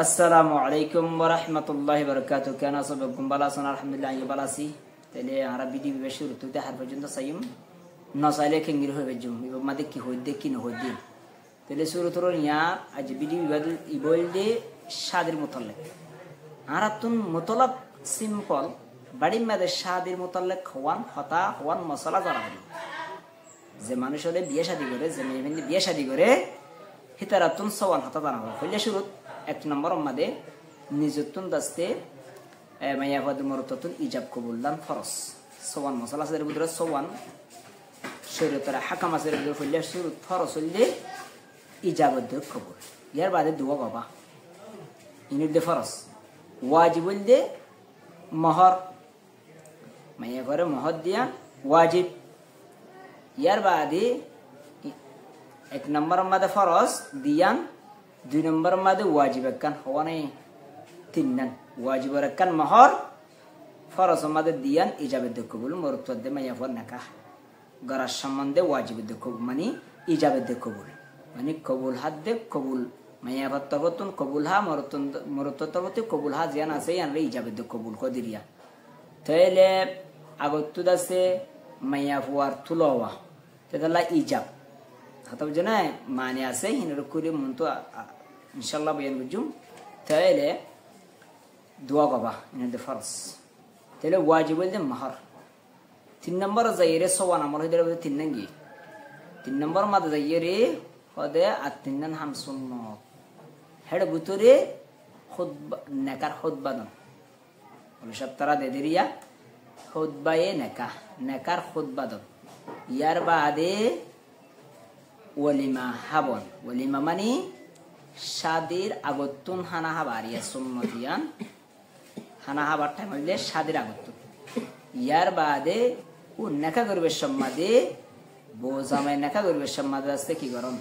আসসালামু আলাইকুম ওয়া রাহমাতুল্লাহি ওয়া বারাকাতুহু। কেন আছো বেগম? ভালো আছেন? আলহামদুলিল্লাহ আমি ভালো আছি। তাহলে আমরা ভিডিও শুরু করতে হার পর্যন্ত চাইম না চাইলে খেঙ্গির হয়ে বেজুম ইব মাদে কি হইদে কি ন হইদে। তাহলে শুরু করো ইয়া আজ ভিডিও বিবাদ ইবলদে শাদির মুতাল্লিক। আর তুন মুতাল্লাক সিম্পল বাড়ি মাদে শাদির মুতাল্লিক হওয়ান হতা হওয়ান মশলা জানা হলো। যে মানুষ হলে বিয়ে শাদী করে, যে মেয়ে বিয়ে শাদী করে হিতারাতুন সওয়ান হতা জানা হলো। হইলে শুরু এক নম্বর মাদে নিজতুন দাস্তে মাইয়াবাদ মরততুন ইজাব কবুল্লান ফরজ সওয়ান মশলা আছে ভিতরে সওয়ান শরীয়তের হাকাম আছে ভিতরে হইলে শুরু ফরজ হইলে ইজাবত কবুল। ইয়ার বাদে দুয়া বাবা ইনির দে ফরজ ওয়াজিব হইলে মোহর মাইয়া ঘরে মোহর দিয়া ওয়াজিব। ইয়ার বাদে এক নম্বর মাদে ফরজ দিয়ান, দুই নম্বর মাদে ওয়াজিব একখান হওয়ানে তিন নান ওয়াজিবর একখান মোহর ফরজ মাদে দিয়ান ইজাবেদ কবুল মরতদে মাইয়া ফর নাকা গরার সম্বন্ধে ওয়াজিবেদ কবুল মানে ইজাবেদ কবুল মানে কবুল হাত দে কবুল মাইয়া ফর তরবতুন কবুল হা মরত তরবতে কবুল হা জিয়ান আছে আনলে ইজাবেদ কবুল কদিরিয়া। তাইলে আগত আছে মাইয়া ফুয়ার তুলওয়া তেদাল্লা ইজাব হাতা বুঝে না মানে আছে হিনের করে মন তো ইনশাল্লাহ বয়ান বুঝুম। তাইলে দোয়া বাবা ইনাদের ফরজ। তাহলে ওয়াজিব বলতে মাহর। তিন নম্বর যাইরে সওয়ান আমল হইতে তিন নাঙ্গি তিন নম্বর মাদে যাইরে হদে আর তিন নান হাম সুন্নত হেড ভিতরে খুতবা নেকার খুতবাদন সব তারা দে দিরিয়া খুতবায়ে নেকা নেকার খুতবাদন। ইয়ার বাদে ওয়ালিমা হাবন ওয়ালিমা মানে শাদির আগতুন হানা হাবার ইয়া সুন্নতিয়ান হানা হাবার টাইম হইলে শাদির আগতুন। ইয়ার বাদে ও নেকা করবে সম্মাদে বো জামাই নেকা করবে সম্মাদে আসতে কি গরম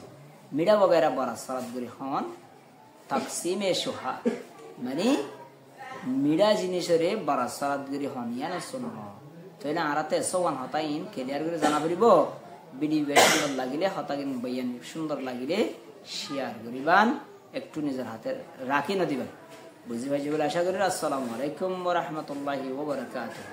মিডা বগেরা বড়া সালাত করি হন তাকসিমে সোহা মানে মিডা জিনিসরে বড়া সালাত করি হন ইয়ান সুন্নত। তাইলে আরাতে সওয়ান হতাইন ক্লিয়ার করে জানা পড়িব। ভিডিও সুন্দর লাগিলে হতাগিন বয়ান সুন্দর লাগিলে শেয়ার করিবান, একটু নিজের হাতে রাখি না দিবেন। বুঝি ভাই বলে আশা করি। আসসালামু আলাইকুম ওয়া রাহমাতুল্লাহি ওয়া বারাকাতুহু।